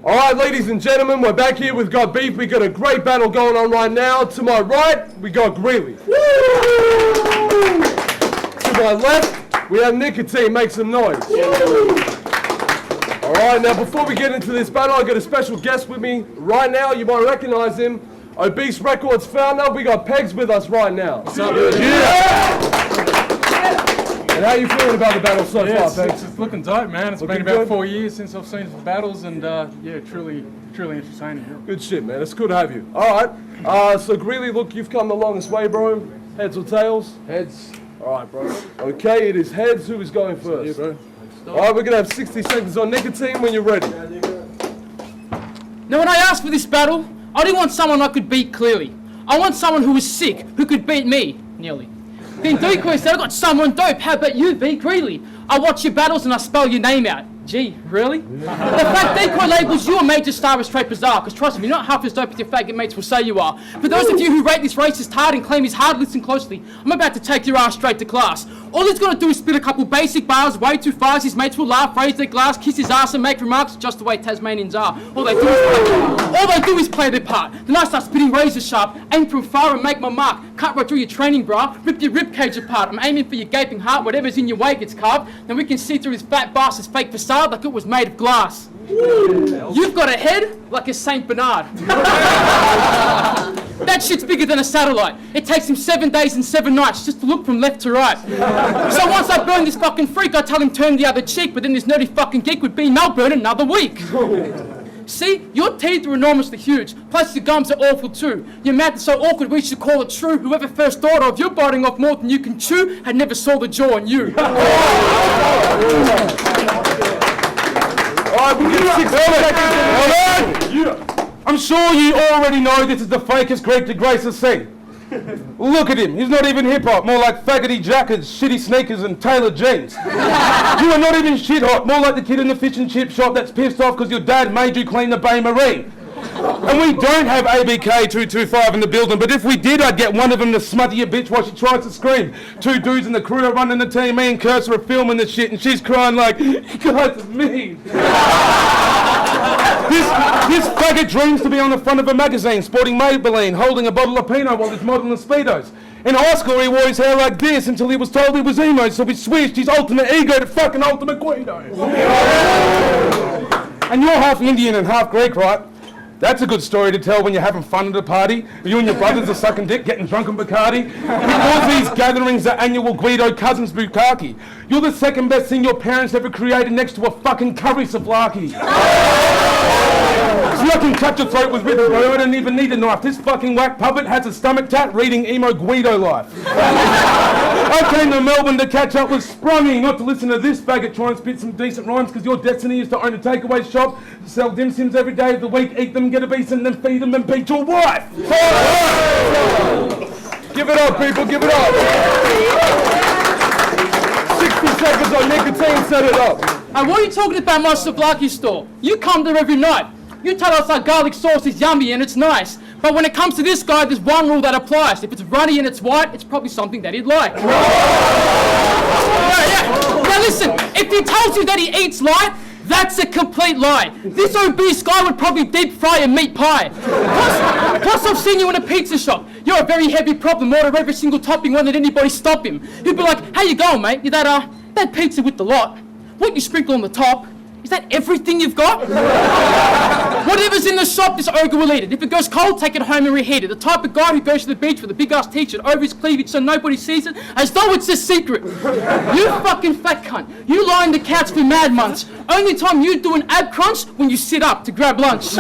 All right, ladies and gentlemen, we're back here with Got Beef. We got a great battle going on right now. To my right, we got Greeley. To my left, we have Nikoteen. Make some noise. All right, now before we get into this battle, I got a special guest with me right now. You might recognize him. Obese Records founder. We got Pegs with us right now. What's up? Yeah! And how you feeling about the battle so far, Pegs? It's looking dope, man. It's been about 4 years since I've seen some battles, and yeah, truly entertaining. Yeah. Good shit, man. It's good to have you. All right. So Greeley, look, you've come the longest way, bro. Heads or tails? Heads. All right, bro. Okay, it is heads. Who is going first? Yeah, bro. All right, we're gonna have 60 seconds on Nikoteen when you're ready. Now, when I asked for this battle, I didn't want someone I could beat clearly. I want someone who was sick, who could beat me, nearly. Then Decoy said, I got someone dope. How about you, B. Greeley? I watch your battles and I spell your name out. Gee, really? Yeah. The fact Decoy labels you a major star is straight bizarre, because trust me, you're not half as dope as your faggot mates will say you are. For those of you who rate this racist hard and claim he's hard, listen closely. I'm about to take your ass straight to class. All he's gonna do is spit a couple basic bars way too fast. His mates will laugh, raise their glass, kiss his ass and make remarks just the way Tasmanians are. All they do is play their part. Then I start spitting razor sharp, aim from far and make my mark. Cut right through your training bra, rip your ribcage apart. I'm aiming for your gaping heart, whatever's in your way gets carved. Then we can see through his fat bastard's fake facade like it was made of glass. You've got a head like a Saint Bernard. That shit's bigger than a satellite. It takes him 7 days and 7 nights just to look from left to right. So once I burn this fucking freak, I tell him turn the other cheek, but then this nerdy fucking geek would be in Melbourne another week. See, your teeth are enormously huge, plus your gums are awful too. Your mouth is so awkward we should call it true. Whoever first thought of you biting off more than you can chew had never saw the jaw in you. Alright, we'll get 6 seconds. Yeah. I'm sure you already know this is the fakest Greek to grace the scene. Look at him, he's not even hip-hop, more like faggoty jackets, shitty sneakers and tailored jeans. You are not even shit-hot, more like the kid in the fish and chip shop that's pissed off because your dad made you clean the Bay Marine. And we don't have ABK 225 in the building, but if we did, I'd get one of them to smother your bitch while she tries to scream. 2 dudes in the crew are running the team, me and Cursor are filming the shit, and she's crying like, you guys are mean. This faggot dreams to be on the front of a magazine, sporting Maybelline, holding a bottle of Pinot while he's modelling Speedos. In high school, he wore his hair like this until he was told he was emo, so he switched his ultimate ego to fucking Ultimate Guido. And you're half Indian and half Greek, right? That's a good story to tell when you're having fun at a party. You and your brothers are sucking dick, getting drunk on Bacardi. Because these gatherings are annual Guido Cousins Bukkake. You're the second best thing your parents ever created next to a fucking curry souvlaki. See, I can cut your throat with ribbon, bro. I don't even need a knife. This fucking whack puppet has a stomach tat reading emo Guido life. I came to Melbourne to catch up with Sprungy, not to listen to this faggot try and spit some decent rhymes, because your destiny is to own a takeaway shop, sell dim sims every day of the week, eat them, get a beast, and then feed them and beat your wife. Give it up, people, give it up. 60 seconds on Nikoteen, set it up. And what are you talking about my souvlaki store? You come there every night. You tell us our garlic sauce is yummy and it's nice. But when it comes to this guy, there's one rule that applies. If it's runny and it's white, it's probably something that he'd like. Yeah. Now listen, if he tells you that he eats light, that's a complete lie. This obese guy would probably deep fry a meat pie. Plus I've seen you in a pizza shop. You're a very heavy problem. Order every single topping, won't let anybody stop him. He'd be like, how you going, mate? You that pizza with the lot. What you sprinkle on the top? Is that everything you've got? Whatever's in the shop, this ogre will eat it. If it goes cold, take it home and reheat it. The type of guy who goes to the beach with a big-ass t-shirt over his cleavage so nobody sees it, as though it's a secret. You fucking fat cunt. You lie on the couch for mad months. Only time you do an ab crunch when you sit up to grab lunch.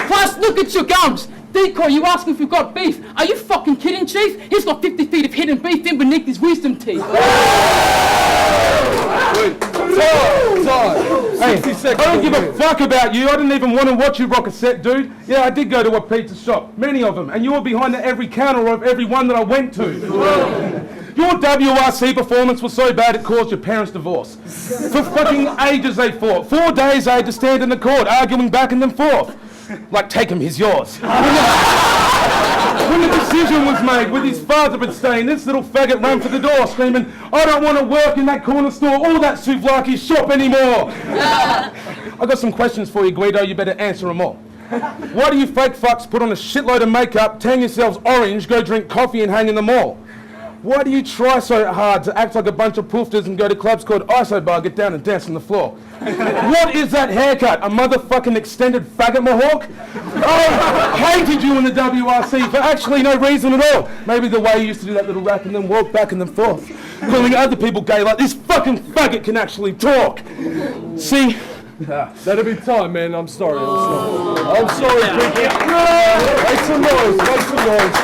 Plus, look at your gums. Decoy, you asking if we've got beef. Are you fucking kidding, Chief? He's got 50 feet of hidden beef in beneath his wisdom teeth. Hey, I don't give a fuck about you. I didn't even want to watch you rock a set, dude. Yeah, I did go to a pizza shop, many of them, and you were behind every counter of every one that I went to. Your WRC performance was so bad it caused your parents' divorce. For fucking ages they fought. 4 days they had to stand in the court, arguing back and then forth. Like, take him, he's yours. When the decision was made, with his father abstaining, this little faggot ran for the door screaming, I don't want to work in that corner store or that souvlaki shop anymore. I got some questions for you, Guido. You better answer them all. Why do you fake fucks put on a shitload of makeup, tan yourselves orange, go drink coffee and hang in the mall? Why do you try so hard to act like a bunch of poofters and go to clubs called ISO Bar, get down and dance on the floor? What is that haircut? A motherfucking extended faggot mohawk? I hated you in the WRC for actually no reason at all. Maybe the way you used to do that little rap and then walk back and forth, calling other people gay like this fucking faggot can actually talk. See? That'll be time, man. I'm sorry. I'm sorry, people. Make some noise. Make some noise.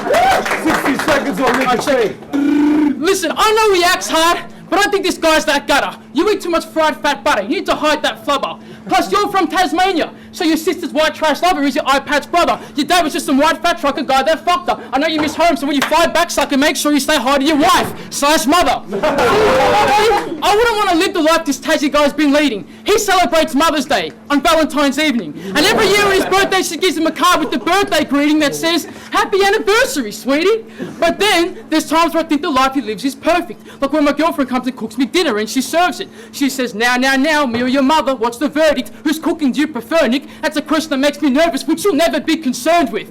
60 seconds on Nikoteen. Listen, I know he acts hard, but I think this guy's that gutter. You eat too much fried fat butter. You need to hide that flubber. Plus, you're from Tasmania, so your sister's white trash lover is your iPad's brother. Your dad was just some white fat trucker guy that fucked her. I know you miss home, so when you fly back, sucker, make sure you stay high to your wife/mother. I wouldn't want to live the life this Tassie guy's been leading. He celebrates Mother's Day on Valentine's evening, and every year on his birthday, she gives him a card with the birthday greeting that says, "Happy anniversary, sweetie." But then, there's times where I think the life he lives is perfect. Like when my girlfriend comes and cooks me dinner and she serves it. She says, now, me or your mother, what's the verdict? Whose cooking do you prefer, Nick? That's a question that makes me nervous, which you'll never be concerned with.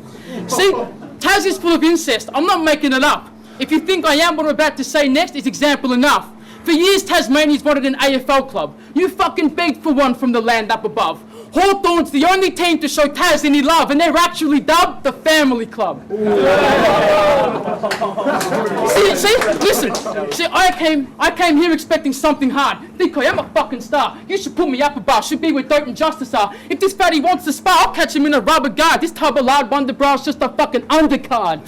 See, Tas is full of incest. I'm not making it up. If you think I am, what I'm about to say next is example enough. For years, Tasmania's wanted an AFL club. You fucking begged for one from the land up above. Hawthorn's the only team to show Tas any love, and they're actually dubbed the Family Club. See, I came here expecting something hard. Think I am a fucking star. You should put me up above, should be where Dope and Justice are. If this fatty wants to spar, I'll catch him in a rubber guard. This tub of lard wonder bra's just a fucking undercard.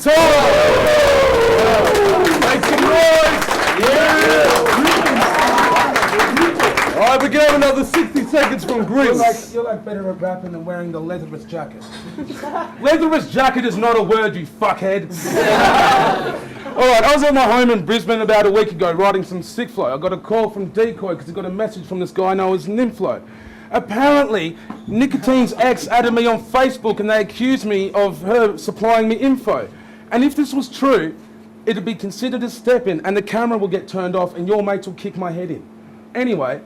Make some noise! Alright, we can have another 60 seconds from Greeley. You're like better at rapping than wearing the leatherless jacket. Leatherless jacket is not a word, you fuckhead. Alright, I was at my home in Brisbane about a week ago writing some sick flow. I got a call from Decoy because he got a message from this guy I know as Nympflo. Apparently, Nikoteen's ex added me on Facebook and they accused me of her supplying me info. And if this was true, it'd be considered a step-in and the camera will get turned off and your mates will kick my head in. Anyway,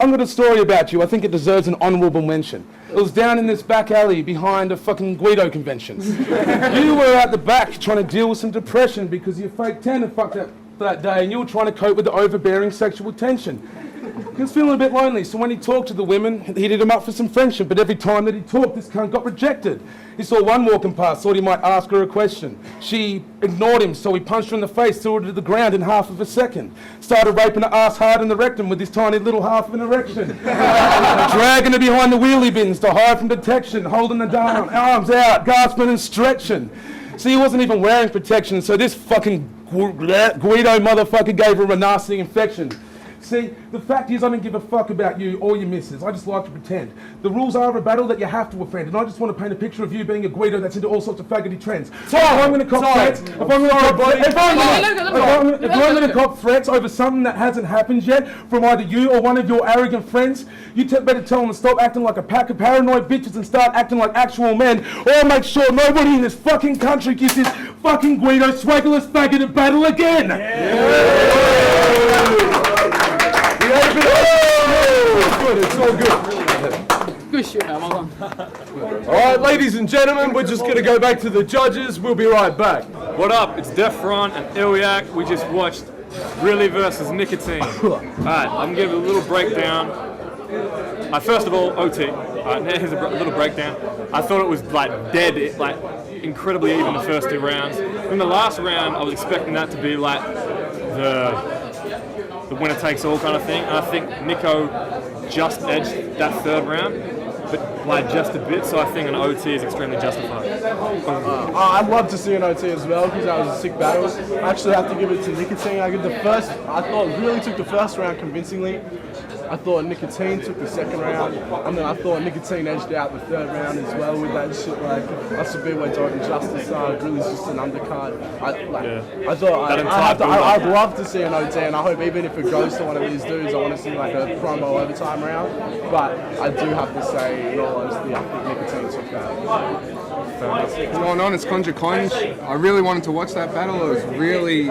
I've got a story about you. I think it deserves an honourable mention. It was down in this back alley behind a fucking Guido convention. You were at the back trying to deal with some depression because your fake tan had fucked up that day and you were trying to cope with the overbearing sexual tension. He was feeling a bit lonely, so when he talked to the women, he did him up for some friendship, but every time that he talked, this cunt got rejected. He saw one walking past, thought he might ask her a question. She ignored him, so he punched her in the face, threw her to the ground in half of a second. Started raping her ass hard in the rectum with his tiny little half of an erection. Dragging her behind the wheelie bins to hide from detection, holding her down, arms out, gasping and stretching. See, he wasn't even wearing protection, so this fucking Guido motherfucker gave her a nasty infection. See, the fact is I don't give a fuck about you or your missus. I just like to pretend. The rules are a battle that you have to offend, and I just want to paint a picture of you being a Guido that's into all sorts of faggoty trends. So if I'm going to cop threats, if I'm going to cop threats over something that hasn't happened yet from either you or one of your arrogant friends, you better tell them to stop acting like a pack of paranoid bitches and start acting like actual men, or I'll make sure nobody in this fucking country gives this fucking Guido swaggerless faggot a battle again. It's all good. Good shit, man. Well done. Alright, ladies and gentlemen, we're just going to go back to the judges. We'll be right back. What up? It's Defron and Iliac. We just watched Greeley versus Nikoteen. Alright, I'm going to give a little breakdown. First of all, OT. Alright, here's a little breakdown. I thought it was like dead, like incredibly even the first two rounds. In the last round, I was expecting that to be like the winner takes all kind of thing. And I think Nico just edged that third round, but by just a bit, so I think an OT is extremely justified. I'd love to see an OT as well because that was a sick battle. I actually have to give it to Nikoteen. I thought really took the first round convincingly. I thought Nikoteen took the second round, and then I thought Nikoteen edged out the third round as well with that shit. Like, that's a bit where Dope and Justice are. Greeley's just an undercard. I thought I'd love to see an OT, and I hope even if it goes to one of these dudes, I want to see like a promo overtime round. But I do have to say, in all honesty, I think Nikoteen took that. fellas. What's going on? It's Conja Conj. I really wanted to watch that battle. I was really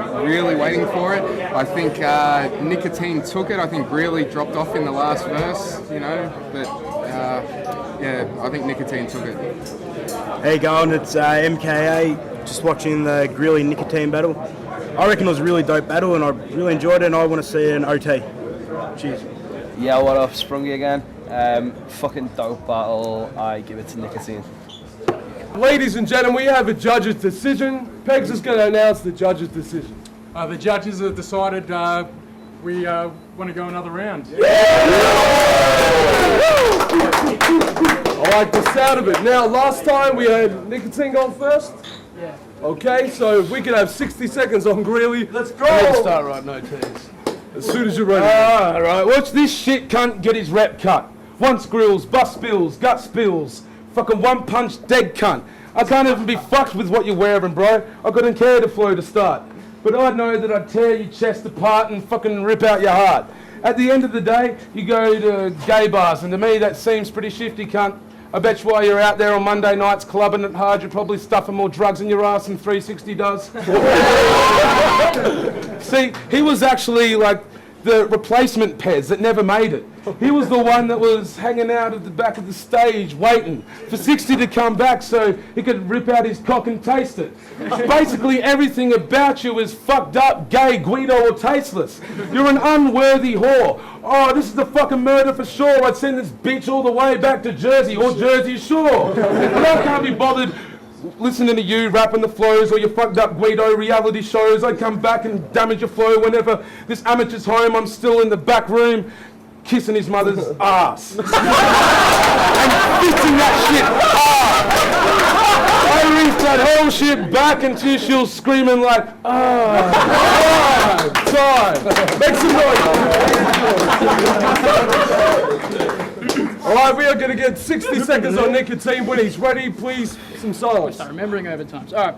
waiting for it. I think Nikoteen took it. I think Greeley dropped off in the last verse, but yeah, I think Nikoteen took it. How you going? It's MKA. Just watching the Greeley Nikoteen battle. I reckon it was a really dope battle and I really enjoyed it and I want to see an OT. Cheers. Yeah, what up? Sprungy again. Fucking dope battle. I give it to Nikoteen. Ladies and gentlemen, we have a judge's decision. Pegs is going to announce the judge's decision. The judges have decided we want to go another round. I like the sound of it. Now, last time we had Nikoteen go first. Yeah. Okay, so if we could have 60 seconds on Greeley. Let's go! Start right now, tease. As soon as you're ready. Alright, watch this shit cunt get his rep cut. Once grills, bust spills, gut spills. Fucking one punch dead cunt. I can't even be fucked with what you're wearing, bro. I couldn't care the flow to start. But I know that I'd tear your chest apart and fucking rip out your heart. At the end of the day, you go to gay bars, and to me that seems pretty shifty, cunt. I bet you while you're out there on Monday nights clubbing it hard, you're probably stuffing more drugs in your ass than 360 does. See, he was actually like the replacement Pez that never made it. He was the one that was hanging out at the back of the stage waiting for 60 to come back so he could rip out his cock and taste it. Basically everything about you is fucked up, gay, Guido or tasteless. You're an unworthy whore. Oh, this is a fucking murder for sure. I'd send this bitch all the way back to Jersey or Jersey Shore. But I can't be bothered listening to you rapping the flows or your fucked up Guido reality shows. I'd come back and damage your flow whenever this amateur's home. I'm still in the back room kissing his mother's ass. And fixing that shit hard. I reached that whole shit back until she was screaming like, time. Make some noise. Alright, we are going to get 60 seconds on Nikoteen. When he's ready, please, some silence. Start remembering over times. Alright.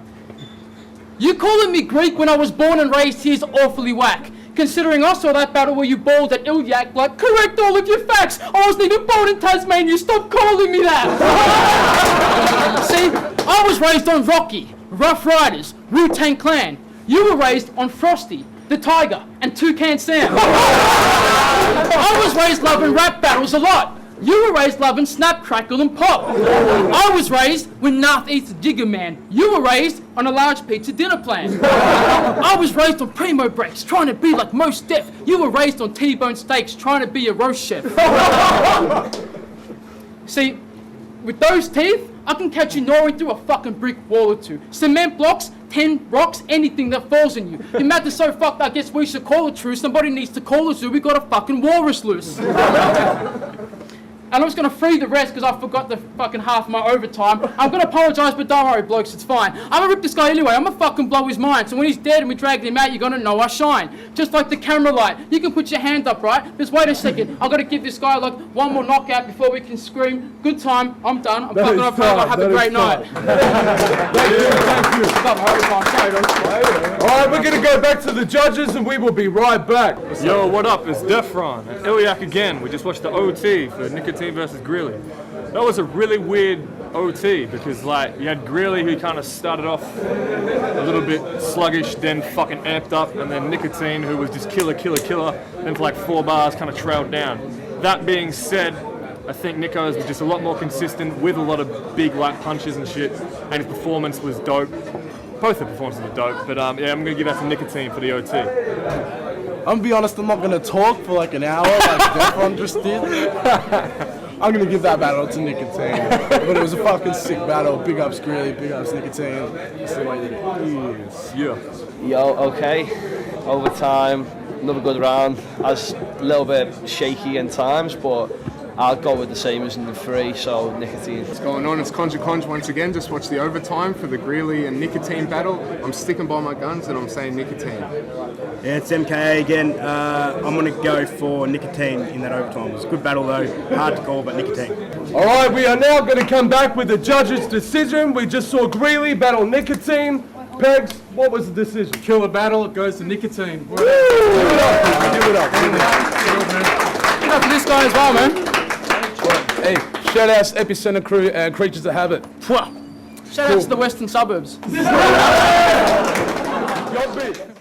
You calling me Greek when I was born and raised here is awfully whack. Considering I saw that battle where you bawled at Ilyak, like, correct all of your facts. I wasn't even born in Tasmania. Stop calling me that. See, I was raised on Rocky, Rough Riders, Wu-Tang Clan. You were raised on Frosty, the Tiger, and Toucan Sam. I was raised loving rap battles a lot. You were raised loving Snap, Crackle and Pop. I was raised with Northeast Jigger Man. You were raised on a large pizza dinner plan. I was raised on Primo Breaks, trying to be like Mos Def. You were raised on T-bone steaks, trying to be a roast chef. See, with those teeth, I can catch you gnawing through a fucking brick wall or two. Cement blocks, 10 rocks, anything that falls on you. Your mouth is so fucked, I guess we should call it true. Somebody needs to call us, we got a fucking walrus loose. And I'm just going to free the rest because I forgot the fucking half of my overtime. I'm going to apologise, but don't worry, blokes, it's fine. I'm going to rip this guy anyway. I'm going to fucking blow his mind. So when he's dead and we drag him out, you're going to know I shine. Just like the camera light. You can put your hand up, right? Just wait a second. I've got to give this guy like one more knockout before we can scream. Good time. I'm done. I'm fucking off over. Have a great night. Thank you. All right, we're going to go back to the judges and we will be right back. Yo, what up? It's Defron and Ilyak again. We just watched the OT for Nikoteen versus Greeley. That was a really weird OT because like you had Greeley who kind of started off a little bit sluggish, then fucking amped up, and then Nikoteen who was just killer, then for like 4 bars kind of trailed down. That being said, I think Nico's was just a lot more consistent with a lot of big like punches and shit, and his performance was dope. Both the performances were dope, but yeah, I'm gonna give that to Nikoteen for the OT. I'm gonna be honest, I'm not gonna talk for like an hour like Defron just did. I'm gonna give that battle to Nikoteen. But it was a fucking sick battle. Big ups Greeley, big ups Nikoteen. That's the way they did it. Yes. Yeah. Yo, okay. Overtime, another good round. I was a little bit shaky in times, but I'll go with the same as in the 3, so Nikoteen. What's going on? It's Conja Conj once again. Just watch the overtime for the Greeley and Nikoteen battle. I'm sticking by my guns and I'm saying Nikoteen. Yeah, it's MKA again. I'm going to go for Nikoteen in that overtime. It was a good battle though. Hard to call, but Nikoteen. All right, we are now going to come back with the judge's decision. We just saw Greeley battle Nikoteen. Pegs, what was the decision? Killer battle, it goes to Nikoteen. Give it up. Good enough for this guy as well, man. Hey, shout outs Epicenter crew and Creatures of Habit. Shout out to the western suburbs. Yo, big.